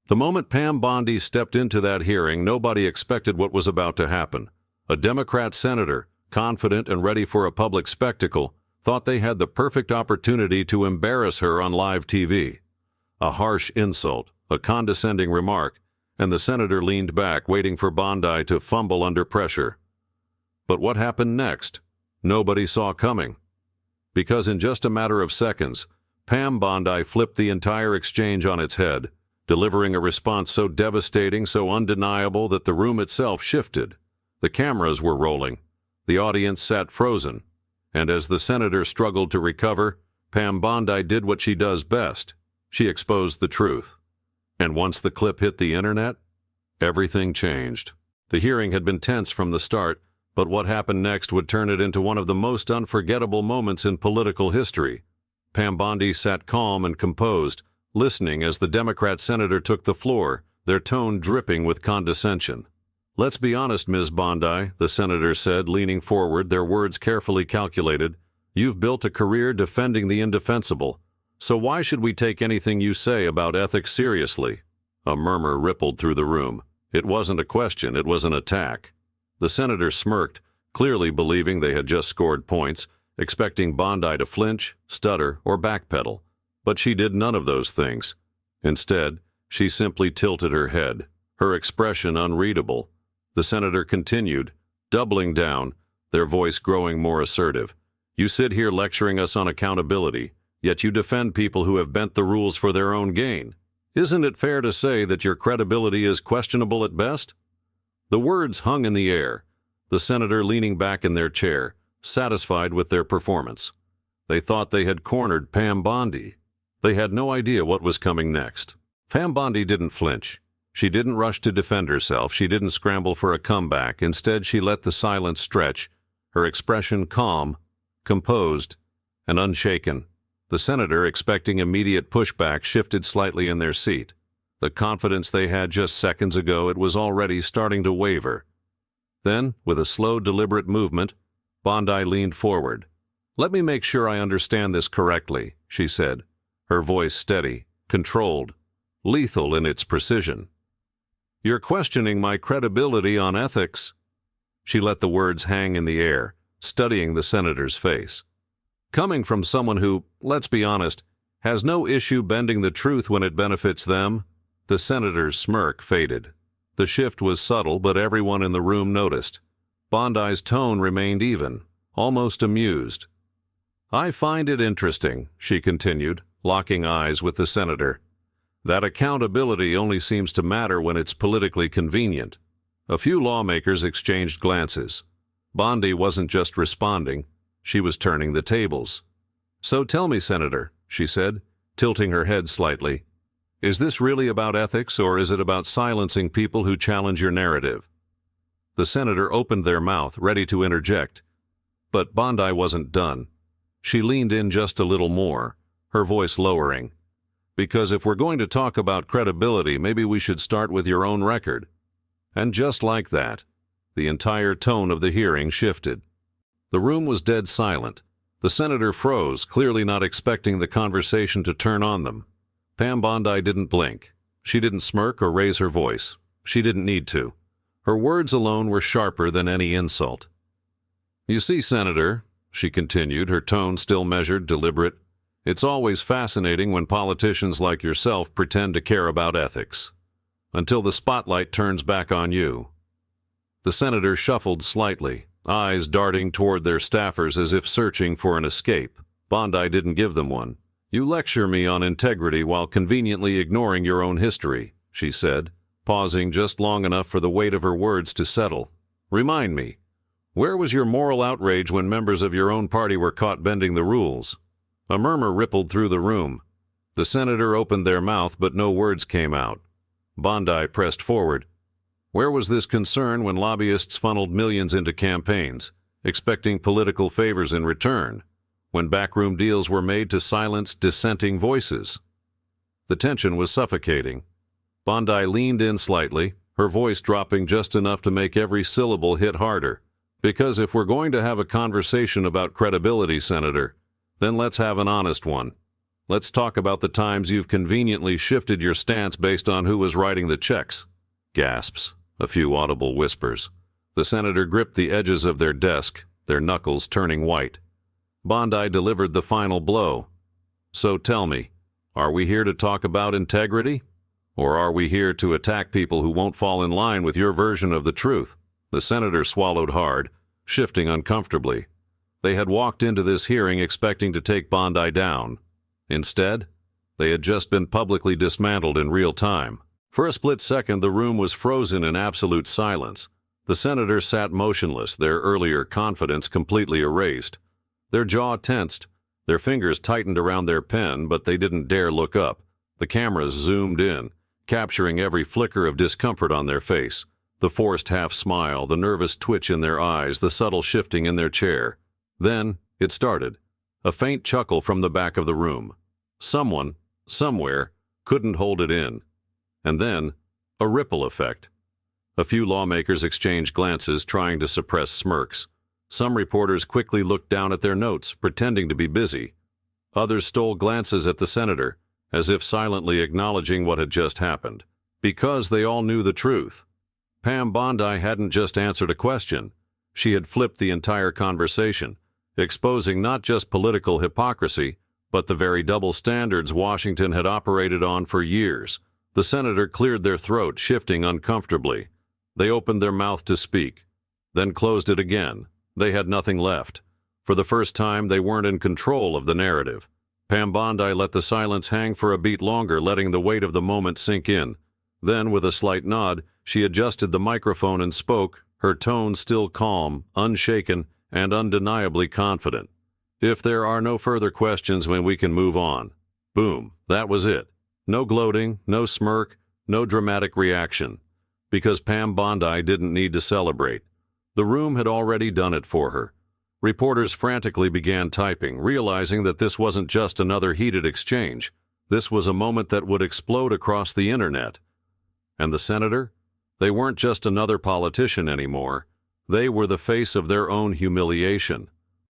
The moment Pam Bondi stepped into that hearing, nobody expected what was about to happen. A Democrat senator, confident and ready for a public spectacle, thought they had the perfect opportunity to embarrass her on live TV. A harsh insult, a condescending remark, and the senator leaned back, waiting for Bondi to fumble under pressure. But what happened next? Nobody saw coming. Because in just a matter of seconds, Pam Bondi flipped the entire exchange on its head, delivering a response so devastating, so undeniable that the room itself shifted. The cameras were rolling. The audience sat frozen. And as the senator struggled to recover, Pam Bondi did what she does best. She exposed the truth. And once the clip hit the internet, everything changed. The hearing had been tense from the start, but what happened next would turn it into one of the most unforgettable moments in political history. Pam Bondi sat calm and composed, listening as the Democrat senator took the floor, their tone dripping with condescension. "Let's be honest, Ms. Bondi," the senator said, leaning forward, their words carefully calculated. "You've built a career defending the indefensible. So why should we take anything you say about ethics seriously?" A murmur rippled through the room. It wasn't a question, it was an attack. The senator smirked, clearly believing they had just scored points, expecting Bondi to flinch, stutter, or backpedal. But she did none of those things. Instead, she simply tilted her head, her expression unreadable. The senator continued, doubling down, their voice growing more assertive. "You sit here lecturing us on accountability, yet you defend people who have bent the rules for their own gain. Isn't it fair to say that your credibility is questionable at best?" The words hung in the air, the senator leaning back in their chair, satisfied with their performance. They thought they had cornered Pam Bondi. They had no idea what was coming next. Pam Bondi didn't flinch. She didn't rush to defend herself. She didn't scramble for a comeback. Instead, she let the silence stretch, her expression calm, composed, and unshaken. The senator, expecting immediate pushback, shifted slightly in their seat. The confidence they had just seconds ago, it was already starting to waver. Then, with a slow, deliberate movement, Bondi leaned forward. "Let me make sure I understand this correctly," she said, her voice steady, controlled, lethal in its precision. "You're questioning my credibility on ethics." She let the words hang in the air, studying the senator's face. Coming from someone who, let's be honest, has no issue bending the truth when it benefits them, the senator's smirk faded. The shift was subtle, but everyone in the room noticed. Bondi's tone remained even, almost amused. "I find it interesting," she continued, locking eyes with the senator, "that accountability only seems to matter when it's politically convenient." A few lawmakers exchanged glances. Bondi wasn't just responding, she was turning the tables. "So tell me, Senator," she said, tilting her head slightly, "is this really about ethics, or is it about silencing people who challenge your narrative?" The senator opened their mouth, ready to interject. But Bondi wasn't done. She leaned in just a little more, her voice lowering. "Because if we're going to talk about credibility, maybe we should start with your own record." And just like that, the entire tone of the hearing shifted. The room was dead silent. The senator froze, clearly not expecting the conversation to turn on them. Pam Bondi didn't blink. She didn't smirk or raise her voice. She didn't need to. Her words alone were sharper than any insult. "You see, Senator," she continued, her tone still measured, deliberate, "it's always fascinating when politicians like yourself pretend to care about ethics. Until the spotlight turns back on you." The senator shuffled slightly, eyes darting toward their staffers as if searching for an escape. Bondi didn't give them one. "You lecture me on integrity while conveniently ignoring your own history," she said, pausing just long enough for the weight of her words to settle. "Remind me, where was your moral outrage when members of your own party were caught bending the rules?" A murmur rippled through the room. The senator opened their mouth, but no words came out. Bondi pressed forward. "Where was this concern when lobbyists funneled millions into campaigns, expecting political favors in return, when backroom deals were made to silence dissenting voices?" The tension was suffocating. Bondi leaned in slightly, her voice dropping just enough to make every syllable hit harder. "Because if we're going to have a conversation about credibility, Senator, then let's have an honest one. Let's talk about the times you've conveniently shifted your stance based on who was writing the checks. Gasps. A few audible whispers. The senator gripped the edges of their desk, their knuckles turning white. Bondi delivered the final blow. So tell me, are we here to talk about integrity? Or are we here to attack people who won't fall in line with your version of the truth? The senator swallowed hard, shifting uncomfortably. They had walked into this hearing expecting to take Bondi down. Instead, they had just been publicly dismantled in real time. For a split second, the room was frozen in absolute silence. The senator sat motionless, their earlier confidence completely erased. Their jaw tensed, their fingers tightened around their pen, but they didn't dare look up. The cameras zoomed in, capturing every flicker of discomfort on their face. The forced half-smile, the nervous twitch in their eyes, the subtle shifting in their chair. Then, it started. A faint chuckle from the back of the room. Someone, somewhere, couldn't hold it in. And then, a ripple effect. A few lawmakers exchanged glances, trying to suppress smirks. Some reporters quickly looked down at their notes, pretending to be busy. Others stole glances at the senator, as if silently acknowledging what had just happened. Because they all knew the truth. Pam Bondi hadn't just answered a question. She had flipped the entire conversation, exposing not just political hypocrisy, but the very double standards Washington had operated on for years. The senator cleared their throat, shifting uncomfortably. They opened their mouth to speak, then closed it again. They had nothing left. For the first time, they weren't in control of the narrative. Pam Bondi let the silence hang for a beat longer, letting the weight of the moment sink in. Then, with a slight nod, she adjusted the microphone and spoke, her tone still calm, unshaken, and undeniably confident. If there are no further questions, then we can move on. Boom, that was it. No gloating, no smirk, no dramatic reaction. Because Pam Bondi didn't need to celebrate. The room had already done it for her. Reporters frantically began typing, realizing that this wasn't just another heated exchange. This was a moment that would explode across the internet. And the senator? They weren't just another politician anymore. They were the face of their own humiliation.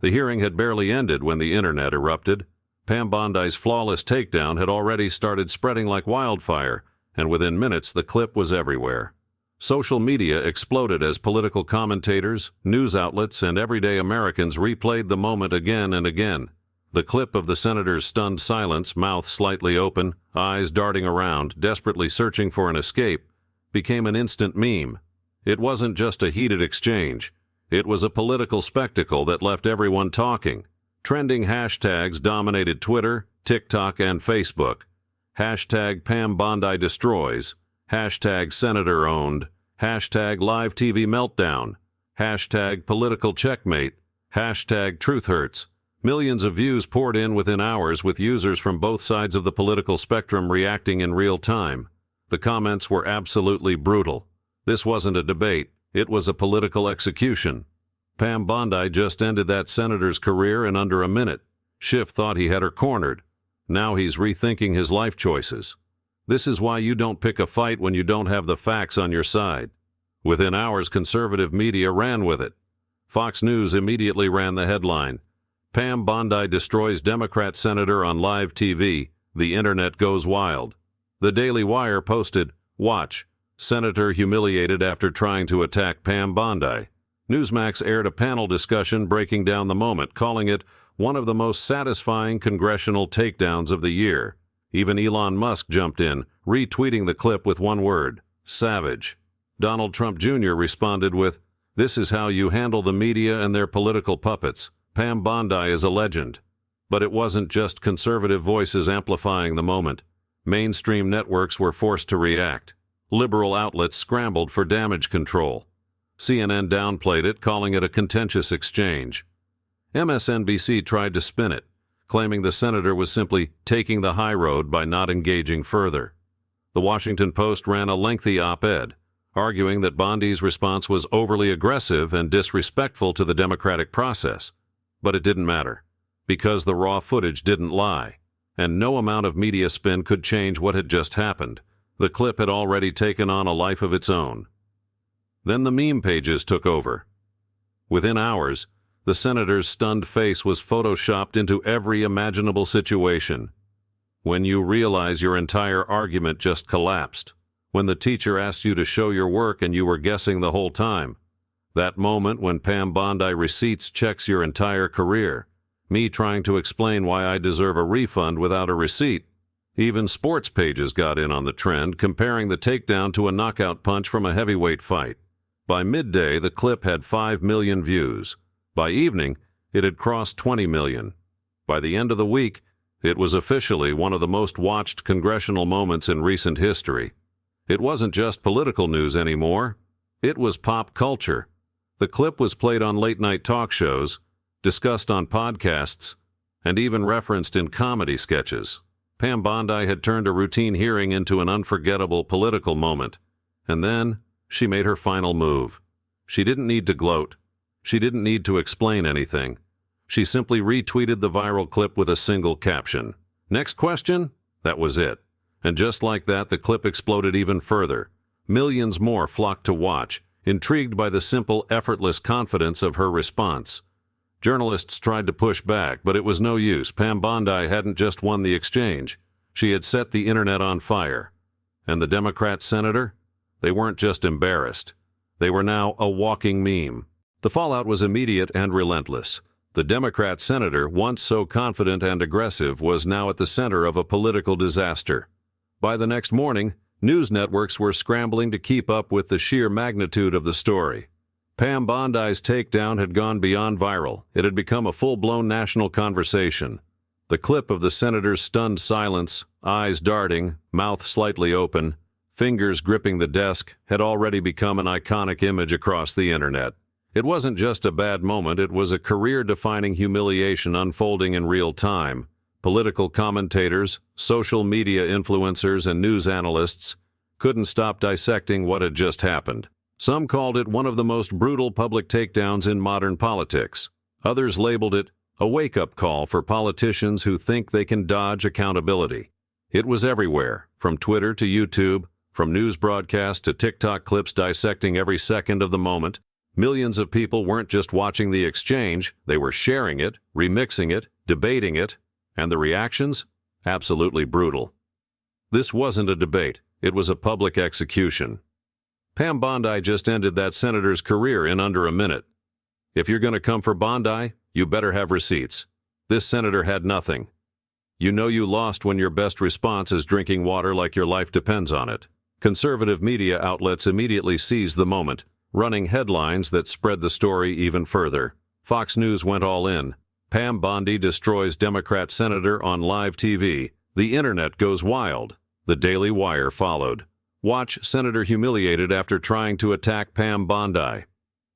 The hearing had barely ended when the internet erupted. Pam Bondi's flawless takedown had already started spreading like wildfire, and within minutes the clip was everywhere. Social media exploded as political commentators, news outlets, and everyday Americans replayed the moment again and again. The clip of the senator's stunned silence, mouth slightly open, eyes darting around, desperately searching for an escape, became an instant meme. It wasn't just a heated exchange. It was a political spectacle that left everyone talking. Trending hashtags dominated Twitter, TikTok, and Facebook. Hashtag Pam Bondi destroys. Hashtag Senator owned. Hashtag Live TV meltdown. Hashtag political checkmate. Hashtag truth hurts. Millions of views poured in within hours, with users from both sides of the political spectrum reacting in real time. The comments were absolutely brutal. This wasn't a debate. It was a political execution. Pam Bondi just ended that senator's career in under a minute. Schiff thought he had her cornered. Now he's rethinking his life choices. This is why you don't pick a fight when you don't have the facts on your side. Within hours, conservative media ran with it. Fox News immediately ran the headline, "Pam Bondi destroys Democrat senator on live TV. The internet goes wild." The Daily Wire posted, "Watch. Senator humiliated after trying to attack Pam Bondi." Newsmax aired a panel discussion breaking down the moment, calling it one of the most satisfying congressional takedowns of the year. Even Elon Musk jumped in, retweeting the clip with one word, "savage." Donald Trump Jr. responded with, "This is how you handle the media and their political puppets. Pam Bondi is a legend." But it wasn't just conservative voices amplifying the moment. Mainstream networks were forced to react. Liberal outlets scrambled for damage control. CNN downplayed it, calling it a contentious exchange. MSNBC tried to spin it, claiming the senator was simply taking the high road by not engaging further. The Washington Post ran a lengthy op-ed, arguing that Bondi's response was overly aggressive and disrespectful to the democratic process. But it didn't matter, because the raw footage didn't lie, and no amount of media spin could change what had just happened. The clip had already taken on a life of its own. Then the meme pages took over. Within hours, the senator's stunned face was photoshopped into every imaginable situation. When you realize your entire argument just collapsed. When the teacher asked you to show your work and you were guessing the whole time. That moment when Pam Bondi receipts checks your entire career. Me trying to explain why I deserve a refund without a receipt. Even sports pages got in on the trend, comparing the takedown to a knockout punch from a heavyweight fight. By midday, the clip had 5 million views. By evening, it had crossed 20 million. By the end of the week, it was officially one of the most watched congressional moments in recent history. It wasn't just political news anymore. It was pop culture. The clip was played on late-night talk shows, discussed on podcasts, and even referenced in comedy sketches. Pam Bondi had turned a routine hearing into an unforgettable political moment. And then, she made her final move. She didn't need to gloat. She didn't need to explain anything. She simply retweeted the viral clip with a single caption. Next question? That was it. And just like that, the clip exploded even further. Millions more flocked to watch, intrigued by the simple, effortless confidence of her response. Journalists tried to push back, but it was no use. Pam Bondi hadn't just won the exchange. She had set the internet on fire. And the Democrat senator? They weren't just embarrassed. They were now a walking meme. The fallout was immediate and relentless. The Democrat senator, once so confident and aggressive, was now at the center of a political disaster. By the next morning, news networks were scrambling to keep up with the sheer magnitude of the story. Pam Bondi's takedown had gone beyond viral. It had become a full-blown national conversation. The clip of the senator's stunned silence, eyes darting, mouth slightly open, fingers gripping the desk, had already become an iconic image across the internet. It wasn't just a bad moment, it was a career-defining humiliation unfolding in real time. Political commentators, social media influencers, and news analysts couldn't stop dissecting what had just happened. Some called it one of the most brutal public takedowns in modern politics. Others labeled it a wake-up call for politicians who think they can dodge accountability. It was everywhere, from Twitter to YouTube, from news broadcasts to TikTok clips dissecting every second of the moment. Millions of people weren't just watching the exchange, they were sharing it, remixing it, debating it, and the reactions? Absolutely brutal. This wasn't a debate, it was a public execution. Pam Bondi just ended that senator's career in under a minute. If you're going to come for Bondi, you better have receipts. This senator had nothing. You know you lost when your best response is drinking water like your life depends on it. Conservative media outlets immediately seized the moment, running headlines that spread the story even further. Fox News went all in. Pam Bondi destroys Democrat senator on live TV. The internet goes wild. The Daily Wire followed. Watch senator humiliated after trying to attack Pam Bondi.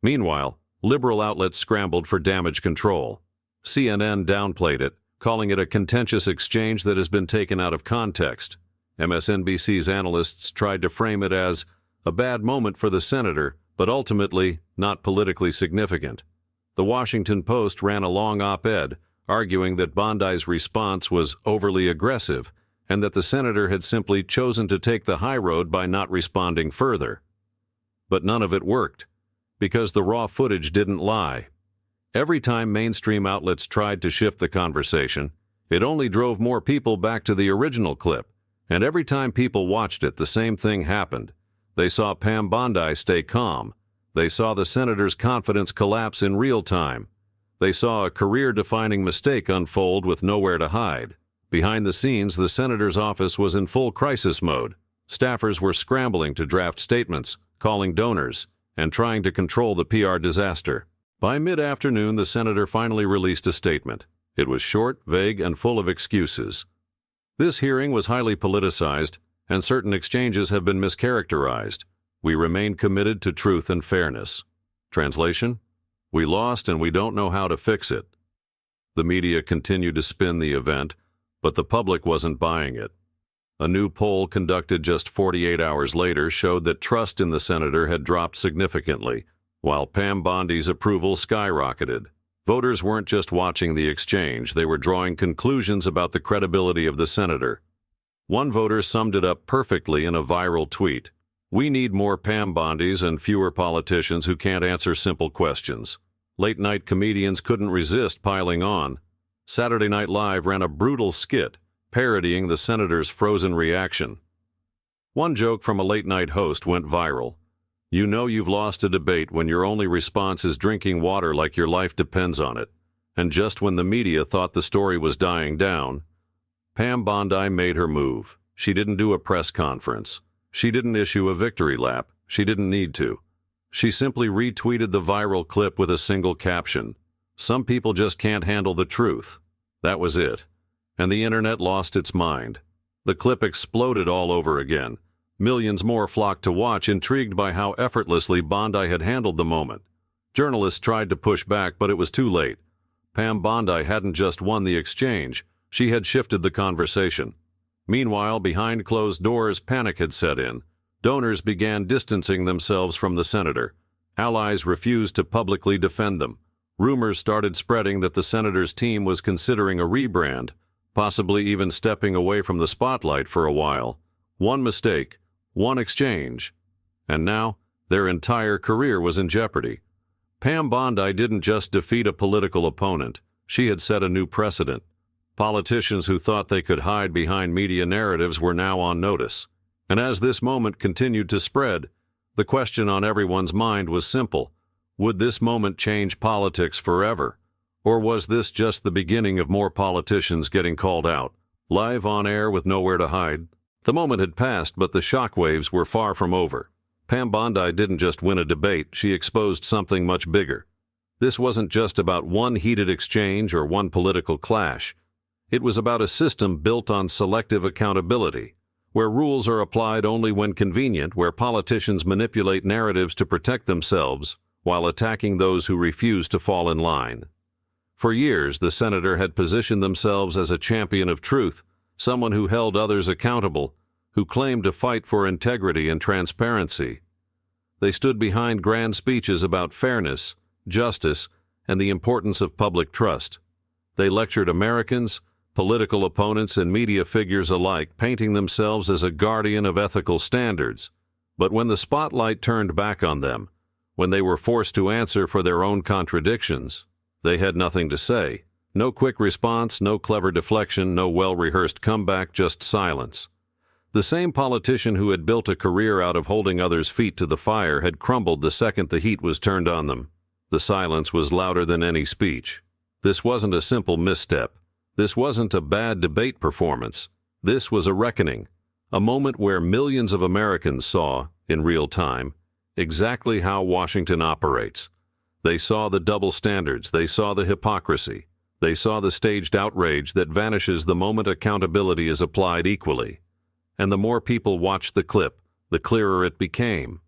Meanwhile, liberal outlets scrambled for damage control. CNN downplayed it, calling it a contentious exchange that has been taken out of context. MSNBC's analysts tried to frame it as a bad moment for the senator, but ultimately not politically significant. The Washington Post ran a long op-ed, arguing that Bondi's response was overly aggressive and that the senator had simply chosen to take the high road by not responding further. But none of it worked, because the raw footage didn't lie. Every time mainstream outlets tried to shift the conversation, it only drove more people back to the original clip, and every time people watched it, the same thing happened. They saw Pam Bondi stay calm. They saw the senator's confidence collapse in real time. They saw a career-defining mistake unfold with nowhere to hide. Behind the scenes, the senator's office was in full crisis mode. Staffers were scrambling to draft statements, calling donors, and trying to control the PR disaster. By mid-afternoon, the senator finally released a statement. It was short, vague, and full of excuses. This hearing was highly politicized, and certain exchanges have been mischaracterized. We remain committed to truth and fairness. Translation? We lost and we don't know how to fix it. The media continued to spin the event, but the public wasn't buying it. A new poll conducted just 48 hours later showed that trust in the senator had dropped significantly, while Pam Bondi's approval skyrocketed. Voters weren't just watching the exchange, they were drawing conclusions about the credibility of the senator. One voter summed it up perfectly in a viral tweet. "We need more Pam Bondis and fewer politicians who can't answer simple questions." Late-night comedians couldn't resist piling on. Saturday Night Live ran a brutal skit parodying the senator's frozen reaction. One joke from a late-night host went viral. You know you've lost a debate when your only response is drinking water like your life depends on it. And just when the media thought the story was dying down, Pam Bondi made her move. She didn't do a press conference. She didn't issue a victory lap. She didn't need to. She simply retweeted the viral clip with a single caption. Some people just can't handle the truth. That was it. And the internet lost its mind. The clip exploded all over again. Millions more flocked to watch, intrigued by how effortlessly Bondi had handled the moment. Journalists tried to push back, but it was too late. Pam Bondi hadn't just won the exchange, she had shifted the conversation. Meanwhile, behind closed doors, panic had set in. Donors began distancing themselves from the senator. Allies refused to publicly defend them. Rumors started spreading that the senator's team was considering a rebrand, possibly even stepping away from the spotlight for a while. One mistake, one exchange, and now their entire career was in jeopardy. Pam Bondi didn't just defeat a political opponent, she had set a new precedent. Politicians who thought they could hide behind media narratives were now on notice. And as this moment continued to spread, the question on everyone's mind was simple. Would this moment change politics forever? Or was this just the beginning of more politicians getting called out, live on air with nowhere to hide? The moment had passed, but the shockwaves were far from over. Pam Bondi didn't just win a debate, she exposed something much bigger. This wasn't just about one heated exchange or one political clash. It was about a system built on selective accountability, where rules are applied only when convenient, where politicians manipulate narratives to protect themselves while attacking those who refuse to fall in line. For years, the senator had positioned themselves as a champion of truth, someone who held others accountable, who claimed to fight for integrity and transparency. They stood behind grand speeches about fairness, justice, and the importance of public trust. They lectured Americans, political opponents, and media figures alike, painting themselves as a guardian of ethical standards. But when the spotlight turned back on them, when they were forced to answer for their own contradictions, they had nothing to say. No quick response, no clever deflection, no well-rehearsed comeback, just silence. The same politician who had built a career out of holding others' feet to the fire had crumbled the second the heat was turned on them. The silence was louder than any speech. This wasn't a simple misstep. This wasn't a bad debate performance. This was a reckoning, a moment where millions of Americans saw, in real time, exactly how Washington operates. They saw the double standards, they saw the hypocrisy, they saw the staged outrage that vanishes the moment accountability is applied equally. And the more people watched the clip, the clearer it became.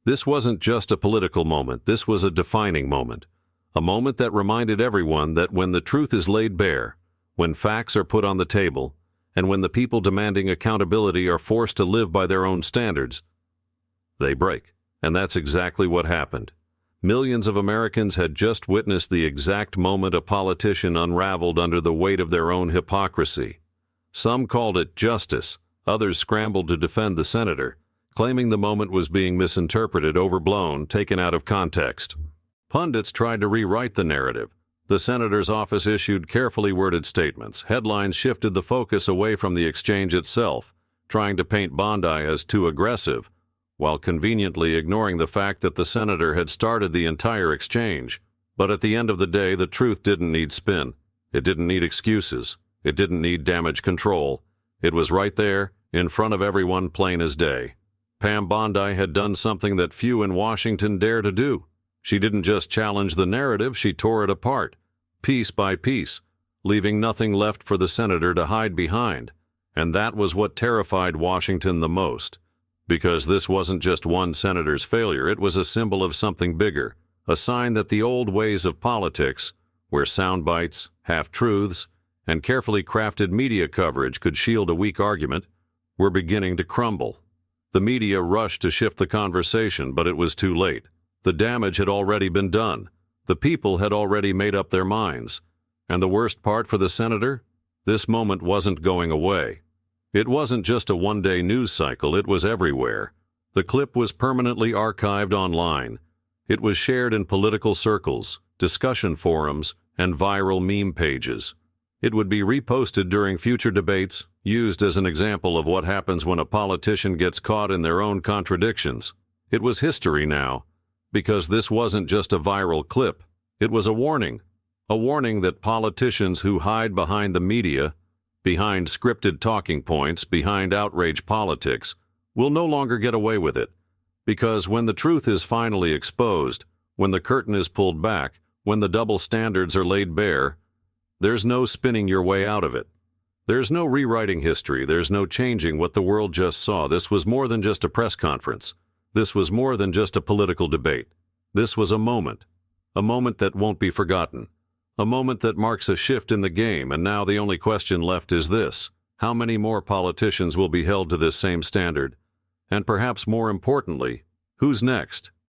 This wasn't just a political moment, this was a defining moment. A moment that reminded everyone that when the truth is laid bare, when facts are put on the table, and when the people demanding accountability are forced to live by their own standards, they break. And that's exactly what happened. Millions of Americans had just witnessed the exact moment a politician unraveled under the weight of their own hypocrisy. Some called it justice, others scrambled to defend the senator, claiming the moment was being misinterpreted, overblown, taken out of context. Pundits tried to rewrite the narrative. The senator's office issued carefully worded statements. Headlines shifted the focus away from the exchange itself, trying to paint Bondi as too aggressive, while conveniently ignoring the fact that the senator had started the entire exchange. But at the end of the day, the truth didn't need spin. It didn't need excuses. It didn't need damage control. It was right there, in front of everyone, plain as day. Pam Bondi had done something that few in Washington dare to do. She didn't just challenge the narrative, she tore it apart, piece by piece, leaving nothing left for the senator to hide behind. And that was what terrified Washington the most. Because this wasn't just one senator's failure, it was a symbol of something bigger, a sign that the old ways of politics, where sound bites, half-truths, and carefully crafted media coverage could shield a weak argument, were beginning to crumble. The media rushed to shift the conversation, but it was too late. The damage had already been done. The people had already made up their minds. And the worst part for the senator? This moment wasn't going away. It wasn't just a one-day news cycle, it was everywhere. The clip was permanently archived online. It was shared in political circles, discussion forums, and viral meme pages. It would be reposted during future debates, used as an example of what happens when a politician gets caught in their own contradictions. It was history now, because this wasn't just a viral clip. It was a warning that politicians who hide behind the media, behind scripted talking points, behind outrage politics, will no longer get away with it. Because when the truth is finally exposed, when the curtain is pulled back, when the double standards are laid bare, there's no spinning your way out of it. There's no rewriting history. There's no changing what the world just saw. This was more than just a press conference. This was more than just a political debate. This was a moment that won't be forgotten, a moment that marks a shift in the game, and now the only question left is this: how many more politicians will be held to this same standard? And perhaps more importantly, who's next?